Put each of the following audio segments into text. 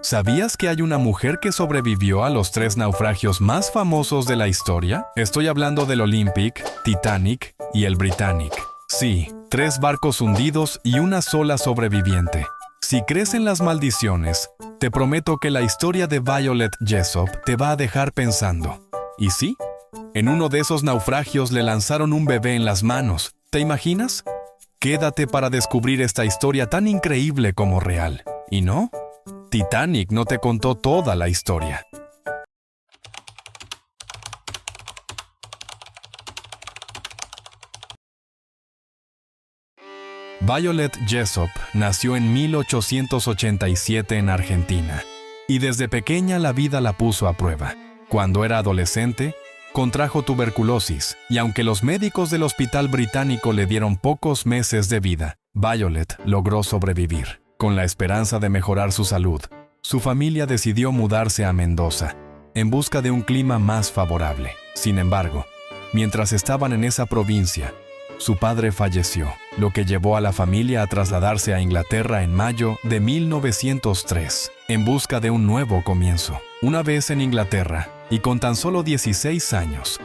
¿Sabías que hay una mujer que sobrevivió a los 3 naufragios más famosos de la historia? Estoy hablando del Olympic, Titanic y el Britannic. Sí, 3 barcos hundidos y una sola sobreviviente. Si crees en las maldiciones, te prometo que la historia de Violet Jessop te va a dejar pensando. ¿Y sí? En uno de esos naufragios le lanzaron un bebé en las manos. ¿Te imaginas? Quédate para descubrir esta historia tan increíble como real. ¿Y no? Titanic no te contó toda la historia. Violet Jessop nació en 1887 en Argentina, y desde pequeña la vida la puso a prueba. Cuando era adolescente, contrajo tuberculosis, y aunque los médicos del Hospital Británico le dieron pocos meses de vida, Violet logró sobrevivir. Con la esperanza de mejorar su salud, su familia decidió mudarse a Mendoza, en busca de un clima más favorable. Sin embargo, mientras estaban en esa provincia, su padre falleció, lo que llevó a la familia a trasladarse a Inglaterra en mayo de 1903, en busca de un nuevo comienzo. Una vez en Inglaterra, y con tan solo 16 años,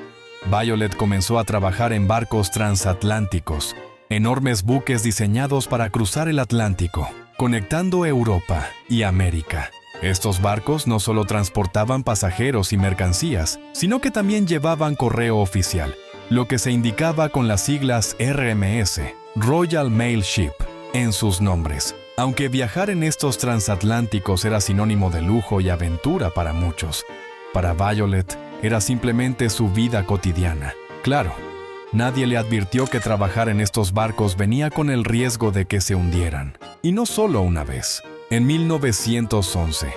Violet comenzó a trabajar en barcos transatlánticos, enormes buques diseñados para cruzar el Atlántico, conectando Europa y América. Estos barcos no solo transportaban pasajeros y mercancías, sino que también llevaban correo oficial, lo que se indicaba con las siglas RMS, Royal Mail Ship, en sus nombres. Aunque viajar en estos transatlánticos era sinónimo de lujo y aventura para muchos, para Violet era simplemente su vida cotidiana. Claro, nadie le advirtió que trabajar en estos barcos venía con el riesgo de que se hundieran. Y no solo una vez. En 1911,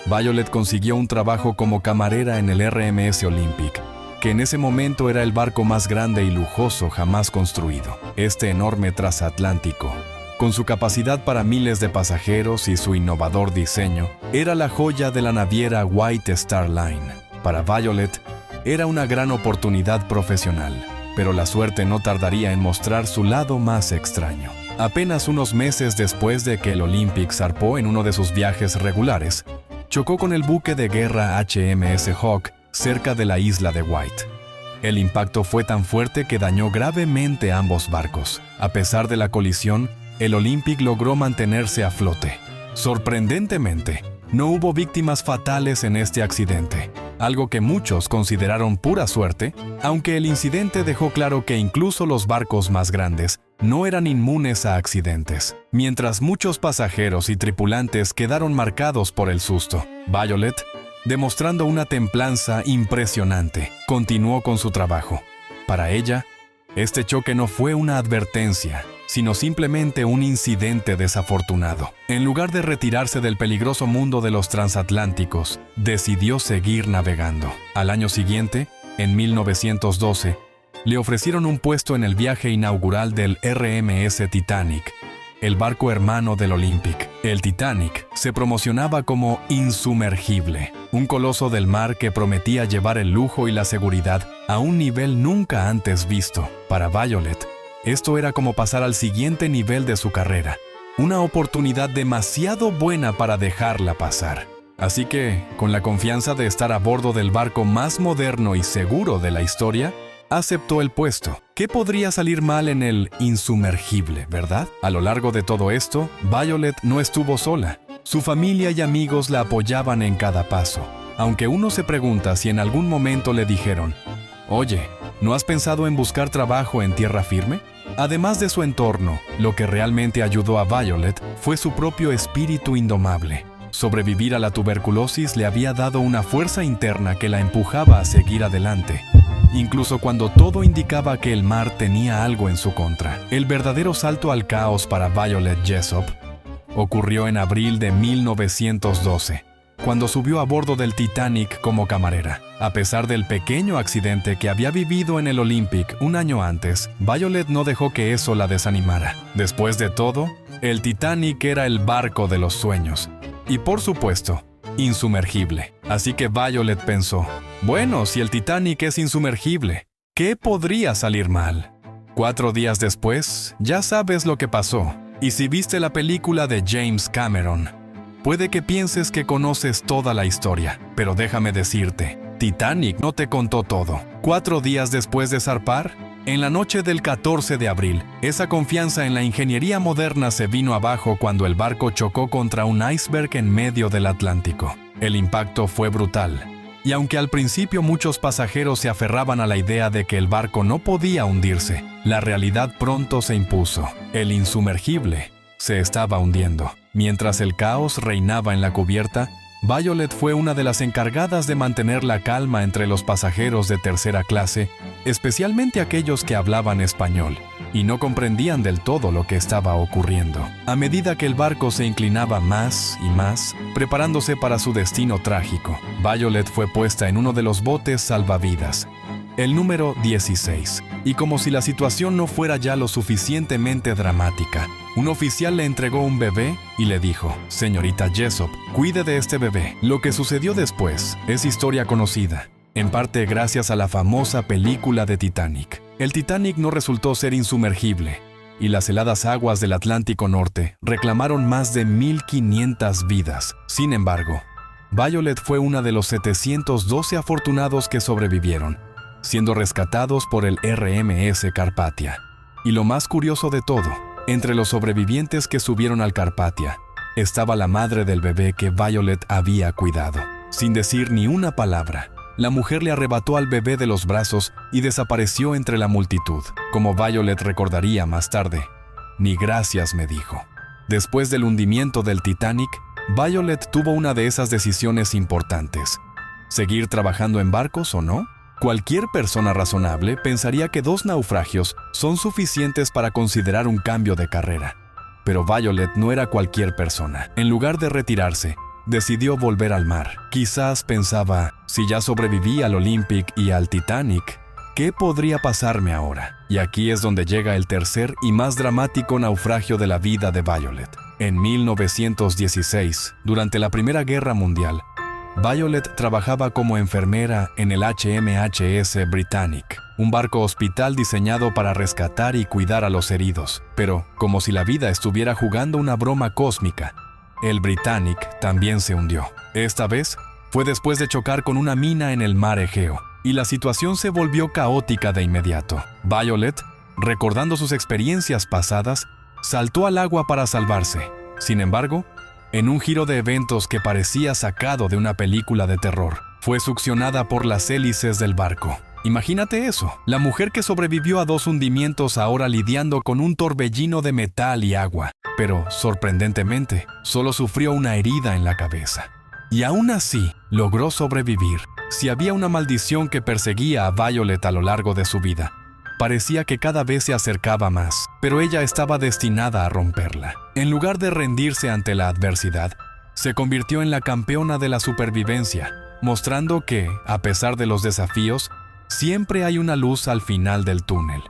Violet consiguió un trabajo como camarera en el RMS Olympic, que en ese momento era el barco más grande y lujoso jamás construido. Este enorme transatlántico, con su capacidad para miles de pasajeros y su innovador diseño, era la joya de la naviera White Star Line. Para Violet, era una gran oportunidad profesional, pero la suerte no tardaría en mostrar su lado más extraño. Apenas unos meses después de que el Olympic zarpó en uno de sus viajes regulares, chocó con el buque de guerra HMS Hawk cerca de la isla de White. El impacto fue tan fuerte que dañó gravemente ambos barcos. A pesar de la colisión, el Olympic logró mantenerse a flote. Sorprendentemente, no hubo víctimas fatales en este accidente, algo que muchos consideraron pura suerte, aunque el incidente dejó claro que incluso los barcos más grandes no eran inmunes a accidentes. Mientras muchos pasajeros y tripulantes quedaron marcados por el susto, Violet, demostrando una templanza impresionante, continuó con su trabajo. Para ella, este choque no fue una advertencia, sino simplemente un incidente desafortunado. En lugar de retirarse del peligroso mundo de los transatlánticos, decidió seguir navegando. Al año siguiente, en 1912, le ofrecieron un puesto en el viaje inaugural del RMS Titanic, el barco hermano del Olympic. El Titanic se promocionaba como insumergible, un coloso del mar que prometía llevar el lujo y la seguridad a un nivel nunca antes visto. Para Violet, esto era como pasar al siguiente nivel de su carrera, una oportunidad demasiado buena para dejarla pasar. Así que, con la confianza de estar a bordo del barco más moderno y seguro de la historia, aceptó el puesto. ¿Qué podría salir mal en el insumergible, verdad? A lo largo de todo esto, Violet no estuvo sola. Su familia y amigos la apoyaban en cada paso, aunque uno se pregunta si en algún momento le dijeron: «Oye, ¿no has pensado en buscar trabajo en tierra firme?». Además de su entorno, lo que realmente ayudó a Violet fue su propio espíritu indomable. Sobrevivir a la tuberculosis le había dado una fuerza interna que la empujaba a seguir adelante, incluso cuando todo indicaba que el mar tenía algo en su contra. El verdadero salto al caos para Violet Jessop ocurrió en abril de 1912, cuando subió a bordo del Titanic como camarera. A pesar del pequeño accidente que había vivido en el Olympic un año antes, Violet no dejó que eso la desanimara. Después de todo, el Titanic era el barco de los sueños, y por supuesto, insumergible. Así que Violet pensó: bueno, si el Titanic es insumergible, ¿qué podría salir mal? 4 días después, ya sabes lo que pasó. Y si viste la película de James Cameron, Puede que pienses que conoces toda la historia, pero déjame decirte, Titanic no te contó todo. 4 días después de zarpar, en la noche del 14 de abril, esa confianza en la ingeniería moderna se vino abajo cuando el barco chocó contra un iceberg en medio del Atlántico. El impacto fue brutal. Y aunque al principio muchos pasajeros se aferraban a la idea de que el barco no podía hundirse, la realidad pronto se impuso. El insumergible se estaba hundiendo. Mientras el caos reinaba en la cubierta, Violet fue una de las encargadas de mantener la calma entre los pasajeros de tercera clase, especialmente aquellos que hablaban español y no comprendían del todo lo que estaba ocurriendo. A medida que el barco se inclinaba más y más, preparándose para su destino trágico, Violet fue puesta en uno de los botes salvavidas, el número 16, y como si la situación no fuera ya lo suficientemente dramática, un oficial le entregó un bebé y le dijo: «Señorita Jessop, cuide de este bebé». Lo que sucedió después es historia conocida, en parte gracias a la famosa película de Titanic. El Titanic no resultó ser insumergible, y las heladas aguas del Atlántico Norte reclamaron más de 1,500 vidas. Sin embargo, Violet fue una de los 712 afortunados que sobrevivieron, siendo rescatados por el RMS Carpathia. Y lo más curioso de todo, entre los sobrevivientes que subieron al Carpathia, estaba la madre del bebé que Violet había cuidado. Sin decir ni una palabra, la mujer le arrebató al bebé de los brazos y desapareció entre la multitud. Como Violet recordaría más tarde, «Ni gracias», me dijo. Después del hundimiento del Titanic, Violet tuvo una de esas decisiones importantes: ¿seguir trabajando en barcos o no? Cualquier persona razonable pensaría que 2 naufragios son suficientes para considerar un cambio de carrera. Pero Violet no era cualquier persona. En lugar de retirarse, decidió volver al mar. Quizás pensaba, si ya sobreviví al Olympic y al Titanic, ¿qué podría pasarme ahora? Y aquí es donde llega el tercer y más dramático naufragio de la vida de Violet. En 1916, durante la Primera Guerra Mundial, Violet trabajaba como enfermera en el HMHS Britannic, un barco hospital diseñado para rescatar y cuidar a los heridos. Pero, como si la vida estuviera jugando una broma cósmica, el Britannic también se hundió. Esta vez fue después de chocar con una mina en el mar Egeo, y la situación se volvió caótica de inmediato. Violet, recordando sus experiencias pasadas, saltó al agua para salvarse. Sin embargo, en un giro de eventos que parecía sacado de una película de terror, fue succionada por las hélices del barco. Imagínate eso, la mujer que sobrevivió a 2 hundimientos ahora lidiando con un torbellino de metal y agua, pero, sorprendentemente, solo sufrió una herida en la cabeza. Y aún así, logró sobrevivir. Si había una maldición que perseguía a Violet a lo largo de su vida, parecía que cada vez se acercaba más, pero ella estaba destinada a romperla. En lugar de rendirse ante la adversidad, se convirtió en la campeona de la supervivencia, mostrando que, a pesar de los desafíos, siempre hay una luz al final del túnel.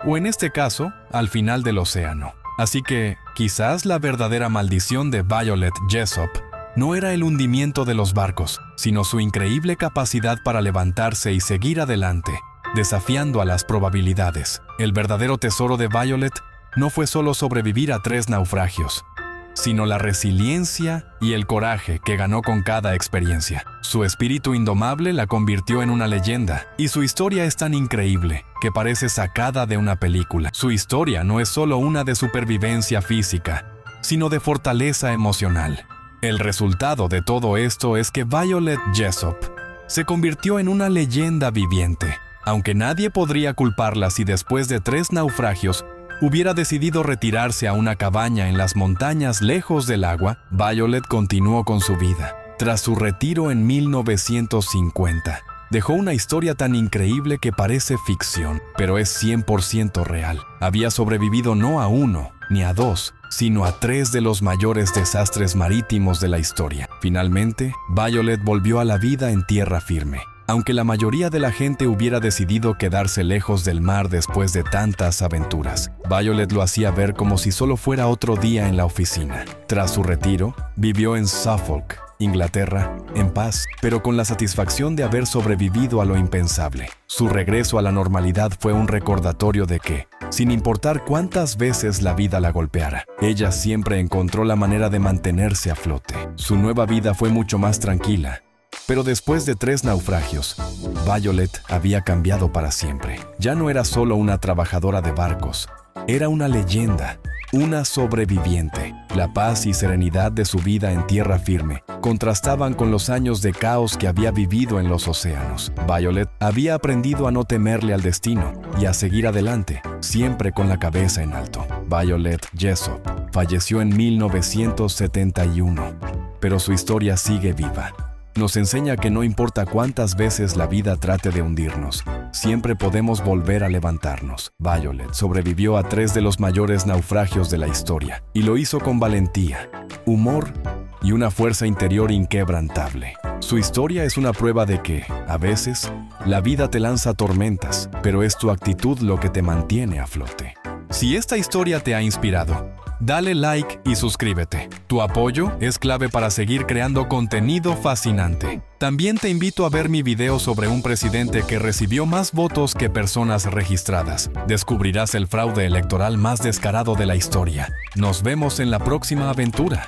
O en este caso, al final del océano. Así que, quizás la verdadera maldición de Violet Jessop no era el hundimiento de los barcos, sino su increíble capacidad para levantarse y seguir adelante, desafiando a las probabilidades. El verdadero tesoro de Violet no fue solo sobrevivir a 3 naufragios, sino la resiliencia y el coraje que ganó con cada experiencia. Su espíritu indomable la convirtió en una leyenda, y su historia es tan increíble que parece sacada de una película. Su historia no es solo una de supervivencia física, sino de fortaleza emocional. El resultado de todo esto es que Violet Jessop se convirtió en una leyenda viviente. Aunque nadie podría culparla si después de 3 naufragios hubiera decidido retirarse a una cabaña en las montañas lejos del agua, Violet continuó con su vida. Tras su retiro en 1950, dejó una historia tan increíble que parece ficción, pero es 100% real. Había sobrevivido no a 1 ni a 2, sino a 3 de los mayores desastres marítimos de la historia. Finalmente, Violet volvió a la vida en tierra firme. Aunque la mayoría de la gente hubiera decidido quedarse lejos del mar después de tantas aventuras, Violet lo hacía ver como si solo fuera otro día en la oficina. Tras su retiro, vivió en Suffolk, Inglaterra, en paz, pero con la satisfacción de haber sobrevivido a lo impensable. Su regreso a la normalidad fue un recordatorio de que, sin importar cuántas veces la vida la golpeara. Ella siempre encontró la manera de mantenerse a flote. Su nueva vida fue mucho más tranquila. Pero después de 3 naufragios, Violet había cambiado para siempre. Ya no era solo una trabajadora de barcos, era una leyenda, una sobreviviente. La paz y serenidad de su vida en tierra firme contrastaban con los años de caos que había vivido en los océanos. Violet había aprendido a no temerle al destino y a seguir adelante, siempre con la cabeza en alto. Violet Jessop falleció en 1971, pero su historia sigue viva. Nos enseña que no importa cuántas veces la vida trate de hundirnos, siempre podemos volver a levantarnos. Violet sobrevivió a 3 de los mayores naufragios de la historia y lo hizo con valentía, humor y una fuerza interior inquebrantable. Su historia es una prueba de que, a veces, la vida te lanza tormentas, pero es tu actitud lo que te mantiene a flote. Si esta historia te ha inspirado, dale like y suscríbete. Tu apoyo es clave para seguir creando contenido fascinante. También te invito a ver mi video sobre un presidente que recibió más votos que personas registradas. Descubrirás el fraude electoral más descarado de la historia. Nos vemos en la próxima aventura.